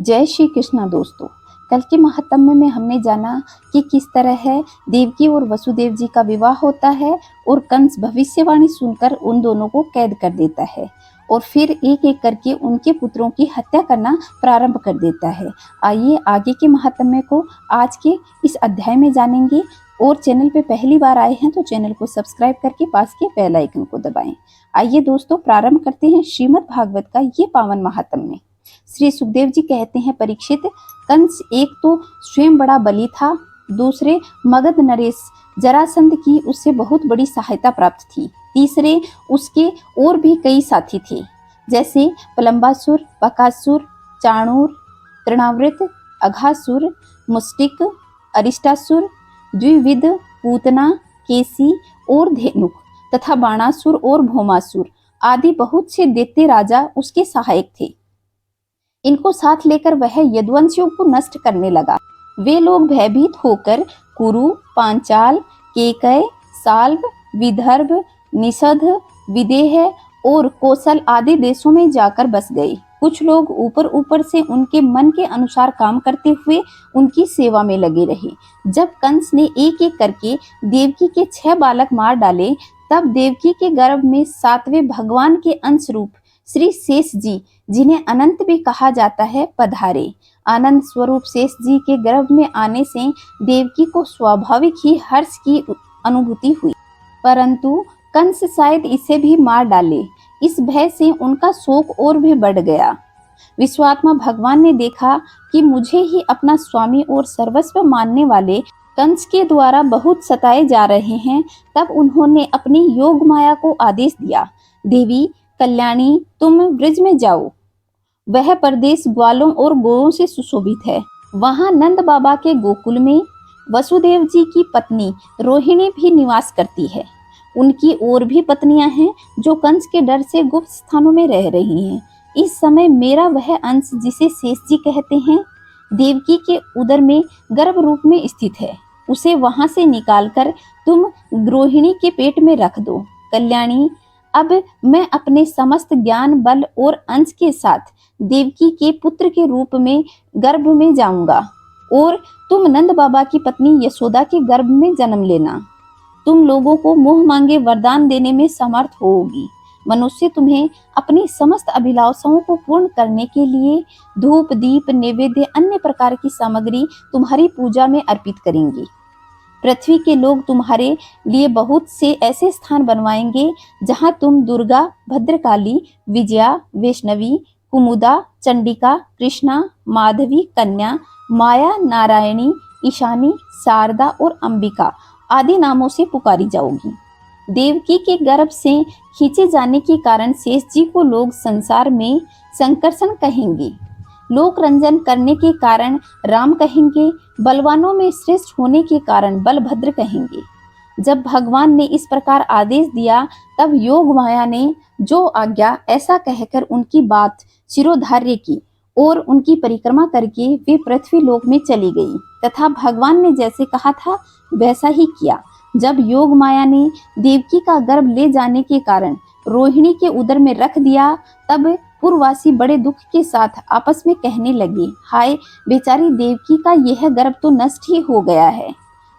जय श्री कृष्णा दोस्तों। कल के महात्म्य में हमने जाना कि किस तरह है देवकी और वसुदेव जी का विवाह होता है और कंस भविष्यवाणी सुनकर उन दोनों को कैद कर देता है और फिर एक एक करके उनके पुत्रों की हत्या करना प्रारंभ कर देता है। आइए आगे के महात्म्य को आज के इस अध्याय में जानेंगे। और चैनल पे पहली बार आए हैं तो चैनल को सब्सक्राइब करके पास के बेल आइकन को दबाएं। आइए दोस्तों प्रारंभ करते हैं श्रीमद् भागवत का ये पावन महात्म्य। श्री सुखदेव जी कहते हैं, परीक्षित, कंस एक तो स्वयं बड़ा बली था, दूसरे मगध नरेश जरासंध की उससे बहुत बड़ी सहायता प्राप्त थी, तीसरे उसके और भी कई साथी थे जैसे पलंबासुर, बकासुर, चाणूर, तृणावृत, अघासुर, मुष्टिक, अरिष्टासुर, द्विविध, पूतना, केसी और धेनुक तथा बाणासुर और भौमासुर आदि बहुत से दैत्य राजा उसके सहायक थे। इनको साथ लेकर वह यदुवंशियों को नष्ट करने लगा। वे लोग भयभीत होकर कुरु, पांचाल, केकय, साल्व, विदर्भ, निषद, विदेह और कौशल आदि देशों में जाकर बस गए। कुछ लोग ऊपर ऊपर से उनके मन के अनुसार काम करते हुए उनकी सेवा में लगे रहे। जब कंस ने एक एक करके देवकी के 6 बालक मार डाले, तब देवकी के गर्भ में 7वें भगवान के अंश रूप श्री शेष जी, जिन्हें अनंत भी कहा जाता है, पधारे। आनंद स्वरूप शेष जी के गर्भ में आने से देवकी को स्वाभाविक ही हर्ष की अनुभूति हुई, परंतु कंस शायद इसे भी मार डाले। इस भय से उनका शोक और भी बढ़ गया। विश्वात्मा भगवान ने देखा कि मुझे ही अपना स्वामी और सर्वस्व मानने वाले कंस के द्वारा बहुत सताए जा रहे हैं। तब उन्होंने अपनी योग माया को आदेश दिया, देवी कल्याणी, तुम ब्रज में जाओ। वह प्रदेश ग्वालों और गौओं से सुशोभित है। वहां नंद बाबा के गोकुल में वसुदेव जी की पत्नी रोहिणी भी निवास करती है। उनकी और भी पत्नियां हैं जो कंस के डर से गुप्त स्थानों में रह रही हैं। इस समय मेरा वह अंश, जिसे शेष जी कहते हैं, देवकी के उदर में गर्भ रूप में स्थित है। उसे वहां से निकालकर तुम रोहिणी के पेट में रख दो। कल्याणी, अब मैं अपने समस्त ज्ञान, बल और अंश के साथ देवकी के पुत्र के रूप में गर्भ में जाऊंगा और तुम नंद बाबा की पत्नी यशोदा के गर्भ में जन्म लेना। तुम लोगों को मुंह मांगे वरदान देने में समर्थ होगी। मनुष्य तुम्हें अपनी समस्त अभिलाषाओं को पूर्ण करने के लिए धूप, दीप, नैवेद्य, अन्य प्रकार की सामग्री तुम्हारी पूजा में अर्पित करेंगे। पृथ्वी के लोग तुम्हारे लिए बहुत से ऐसे स्थान बनवाएंगे जहां तुम दुर्गा, भद्रकाली, विजया, वैष्णवी, कुमुदा, चंडिका, कृष्णा, माधवी, कन्या, माया, नारायणी, ईशानी, शारदा और अंबिका आदि नामों से पुकारी जाओगी। देवकी के गर्भ से खींचे जाने के कारण शेष जी को लोग संसार में संकर्षण कहेंगे। लोक रंजन करने के कारण राम कहेंगे। बलवानों में श्रेष्ठ होने के कारण बलभद्र कहेंगे। जब भगवान ने इस प्रकार आदेश दिया, तब योग माया ने जो आज्ञा ऐसा कहकर उनकी बात शिरोधार्य की और उनकी परिक्रमा करके वे पृथ्वी लोक में चली गई तथा भगवान ने जैसे कहा था वैसा ही किया। जब योग माया ने देवकी का गर्भ ले जाने के कारण रोहिणी के उदर में रख दिया, तब पूर्ववासी बड़े दुख के साथ आपस में कहने लगे, हाय बेचारी देवकी का यह गर्भ तो नष्ट ही हो गया है।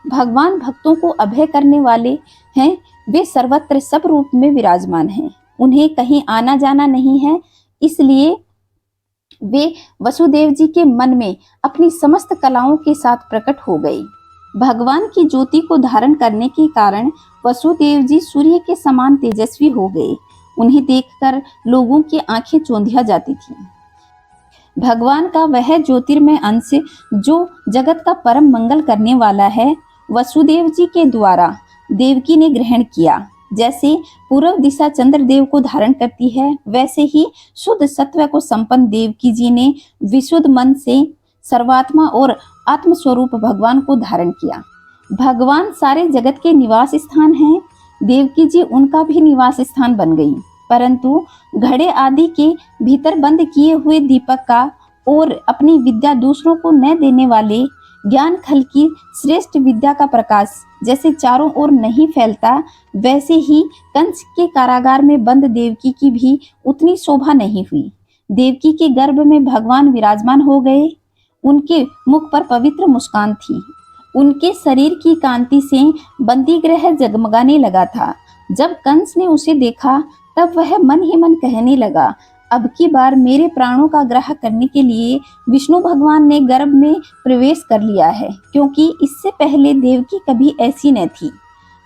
भगवान भक्तों को अभय करने वाले हैं। वे सर्वत्र सब रूप में विराजमान हैं। उन्हें कहीं आना जाना नहीं है। इसलिए वे वसुदेव जी के मन में अपनी समस्त कलाओं के साथ प्रकट हो गए। भगवान की ज्योति को धारण करने के कारण वसुदेव जी सूर्य के समान तेजस्वी हो गए। उन्हें देखकर लोगों की आंखें चौंधिया जाती थीं। भगवान का वह ज्योतिर्मय अंश जो जगत का परम मंगल करने वाला है, वसुदेव जी के द्वारा देवकी ने ग्रहण किया। जैसे पूर्व दिशा चंद्रदेव को धारण करती है, वैसे ही शुद्ध सत्व को संपन्न देवकी जी ने विशुद्ध मन से सर्वात्मा और आत्म स्वरूप भगवान को धारण किया। भगवान सारे जगत के निवास स्थान हैं। देवकी जी उनका भी निवास स्थान बन गई, परंतु घड़े आदि के भीतर बंद किए हुए दीपक का और अपनी विद्या दूसरों को न देने वाले ज्ञान खल की श्रेष्ठ विद्या का प्रकाश जैसे चारों ओर नहीं फैलता, वैसे ही कंस के कारागार में बंद देवकी की भी उतनी शोभा नहीं हुई। देवकी के गर्भ में भगवान विराजमान हो गए। उनके मुख पर पवित्र मुस्कान थी। उनके शरीर की कांति से बंदी ग्रह जगमगाने लगा था। जब कंस ने उसे देखा तब वह मन ही मन कहने लगा, अब की बार मेरे प्राणों का ग्रह करने के लिए विष्णु भगवान ने गर्भ में प्रवेश कर लिया है, क्योंकि इससे पहले देवकी कभी ऐसी न थी।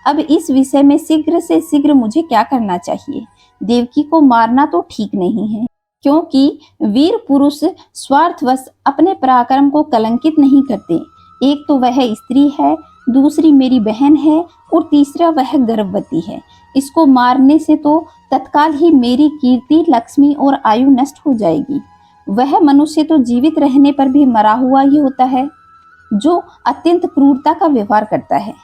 अब इस विषय में शीघ्र से शीघ्र मुझे क्या करना चाहिए? देवकी को मारना तो ठीक नहीं है, क्योंकि वीर पुरुष स्वार्थवश अपने पराक्रम को कलंकित नहीं करते। एक तो वह स्त्री है, दूसरी मेरी बहन है और तीसरा वह गर्भवती है। इसको मारने से तो तत्काल ही मेरी कीर्ति, लक्ष्मी और आयु नष्ट हो जाएगी। वह मनुष्य तो जीवित रहने पर भी मरा हुआ ही होता है, जो अत्यंत क्रूरता का व्यवहार करता है।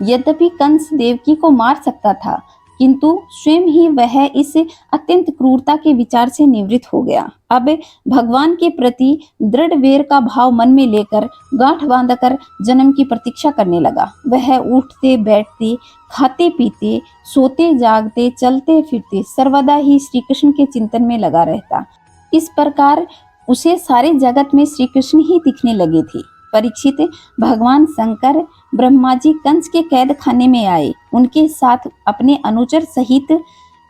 यद्यपि कंस देवकी को मार सकता था, किंतु स्वयं ही वह इस अत्यंत क्रूरता के विचार से निवृत्त हो गया। अब भगवान के प्रति दृढ़ वैर का भाव मन में लेकर गांठ बांधकर जन्म की प्रतीक्षा करने लगा। वह उठते बैठते, खाते पीते, सोते जागते, चलते फिरते सर्वदा ही श्री कृष्ण के चिंतन में लगा रहता। इस प्रकार उसे सारे जगत में श्री कृष्ण ही दिखने लगे थे। परीक्षित, भगवान शंकर, ब्रह्मा जी कंस के कैद खाने में आए। उनके साथ अपने अनुचर सहित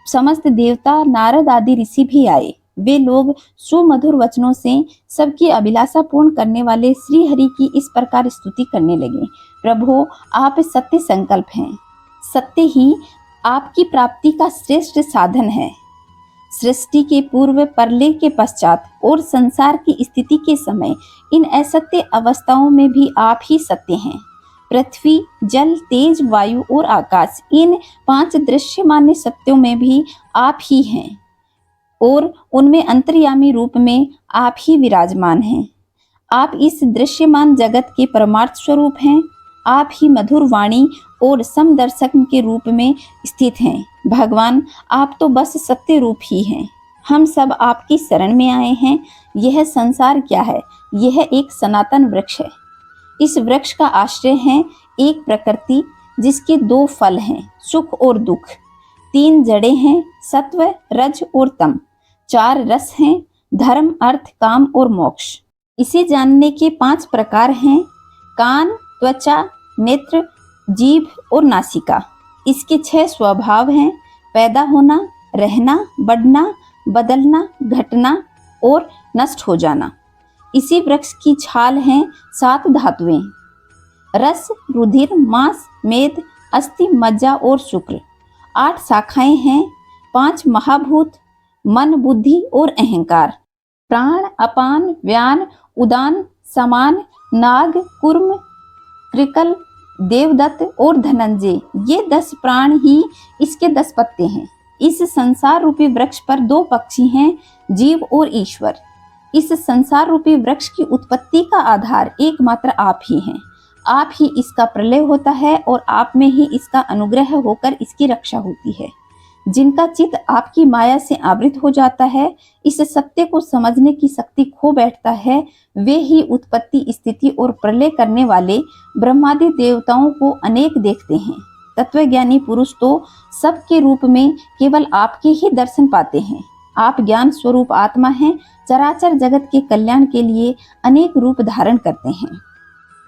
समस्त देवता, नारद आदि ऋषि भी आए। वे लोग सुमधुर वचनों से सबकी अभिलाषा पूर्ण करने वाले श्री हरि की इस प्रकार स्तुति करने लगे, प्रभु आप सत्य संकल्प हैं। सत्य ही आपकी प्राप्ति का श्रेष्ठ साधन है। सृष्टि के पूर्व, प्रलय के पश्चात और संसार की स्थिति के समय इन असत्य अवस्थाओं में भी आप ही सत्य हैं। पृथ्वी, जल, तेज, वायु और आकाश, इन 5 दृश्यमान सत्यों में भी आप ही हैं और उनमें अंतर्यामी रूप में आप ही विराजमान हैं। आप इस दृश्यमान जगत के परमार्थ स्वरूप हैं। आप ही मधुर वाणी और समदर्शक के रूप में स्थित हैं। भगवान आप तो बस सत्य रूप ही हैं। हम सब आपकी शरण में आए हैं। यह संसार क्या है? यह एक सनातन वृक्ष है। इस वृक्ष का आश्रय है एक प्रकृति, जिसके 2 फल हैं, सुख और दुख। 3 जड़ें हैं, सत्व, रज और तम। 4 रस हैं, धर्म, अर्थ, काम और मोक्ष। इसे जानने के 5 प्रकार हैं, कान, त्वचा, नेत्र, जीभ और नासिका। इसके 6 स्वभाव हैं, पैदा होना, रहना, बढ़ना, बदलना, घटना और नष्ट हो जाना। इसी वृक्ष की छाल हैं 7 धातुएं, रस, रुधिर, मांस, मेद, अस्थि, मज्जा और शुक्र। 8 शाखाएं हैं, 5 महाभूत, मन, बुद्धि और अहंकार। प्राण, अपान, व्यान, उदान, समान, नाग, कुर्म, कृकल, देवदत्त और धनंजय, ये 10 प्राण ही इसके 10 पत्ते हैं। इस संसार रूपी वृक्ष पर 2 पक्षी हैं, जीव और ईश्वर। इस संसार रूपी वृक्ष की उत्पत्ति का आधार एकमात्र आप ही हैं। आप ही इसका प्रलय होता है और आप में ही इसका अनुग्रह होकर इसकी रक्षा होती है। जिनका चित्त आपकी माया से आवृत हो जाता है, इस सत्य को समझने की शक्ति खो बैठता है, वे ही उत्पत्ति, स्थिति और प्रलय करने वाले ब्रह्मादि देवताओं को अनेक देखते हैं। तत्वज्ञानी पुरुष तो सबके रूप में केवल आपके ही दर्शन पाते हैं। आप ज्ञान स्वरूप आत्मा हैं, चराचर जगत के कल्याण के लिए अनेक रूप धारण करते हैं।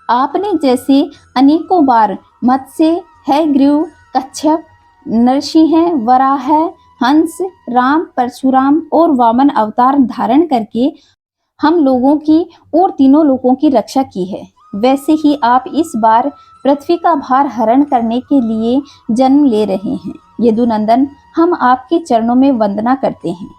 आपने जैसे अनेकों बार मत्स्य, हयग्रीव, कच्छप, नरसिंह, वराह, हंस, राम, परशुराम और वामन अवतार धारण करके हम लोगों की और तीनों लोगों की रक्षा की है, वैसे ही आप इस बार पृथ्वी का भार हरण करने के लिए जन्म ले रहे हैं। यदुनंदन, हम आपके चरणों में वंदना करते हैं।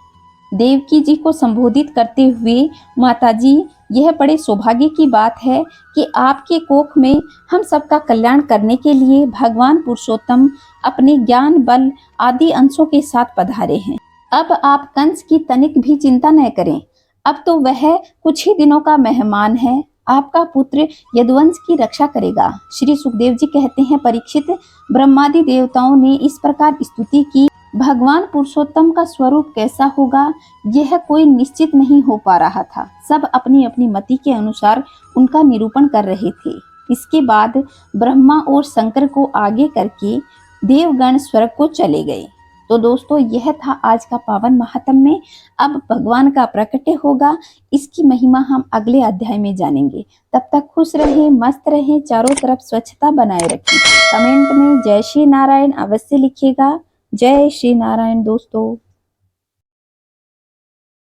देवकी जी को संबोधित करते हुए माताजी, यह बड़े सौभाग्य की बात है कि आपके कोख में हम सबका कल्याण करने के लिए भगवान पुरुषोत्तम अपने ज्ञान, बल आदि अंशों के साथ पधारे हैं। अब आप कंस की तनिक भी चिंता न करें। अब तो वह कुछ ही दिनों का मेहमान है। आपका पुत्र यदुवंश की रक्षा करेगा। श्री सुखदेव जी कहते हैं, परीक्षित, ब्रह्मादि देवताओं ने इस प्रकार स्तुति की। भगवान पुरुषोत्तम का स्वरूप कैसा होगा, यह कोई निश्चित नहीं हो पा रहा था। सब अपनी अपनी मति के अनुसार उनका निरूपण कर रहे थे। इसके बाद ब्रह्मा और शंकर को आगे करके देवगण स्वर्ग को चले गए। तो दोस्तों यह था आज का पावन महात्म्य। अब भगवान का प्रकट होगा, इसकी महिमा हम अगले अध्याय में जानेंगे। तब तक खुश रहें, मस्त रहें, चारों तरफ स्वच्छता बनाए रखें। कमेंट में जय श्री नारायण अवश्य लिखिएगा। जय श्री नारायण दोस्तों।